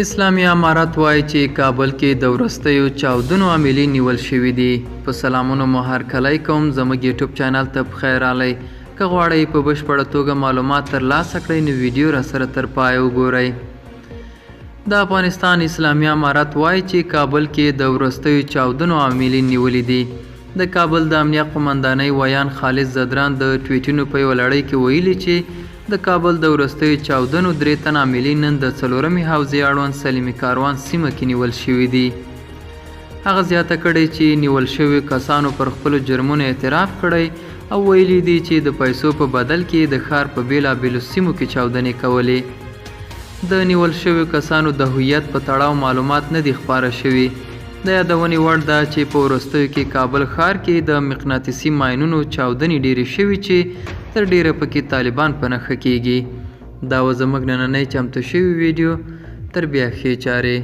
اسلامي امارات وایي چې کابل کې د وروستیو چاودنو عاملین نیول شوي دي. په سلامونو مو هرکلی کوم، زموږ یوټیوب چینل ته پخیر راغلی. که غواړئ په بشپړه توګه معلومات ترلاسه کړئ نو ویډیو راسره تر پایه وګورئ. د افغانستان اسلامي امارات وایي چې کابل کې د وروستیو چاودنو عاملین نیولي دي. د کابل د امنیه قمندانۍ ویان خالد زدران د ټویټونو په یوه لړۍ کې ویلي چې د کابل د وروستیو چاودنو 3 تن عاملین نن د 4مې حوزې اړوند سلیمي کاروان سیمه کې نیول شوي دي. هغه زیاته کړې چې نیول شویو کسانو پر خپلو جرمونو اعتراف کړی او ویلي دي چې د پیسو په بدل کې د ښار په بېلابېلو سیمو کې چاودنې کولې. د نیول شویو کسانو د هویت په تړاو معلومات نه دي خپاره شوي. د یادونې وړ ده چې په وروستیو کې کابل ښار کې د مقناطیسي ماینونو چاودنې ډېرې شوي چې تر ډیره پکې طالبان په نښه کیږي. دا و زموږ نننۍ چمتو شوي ویډیو. تر بیا ښې چارې.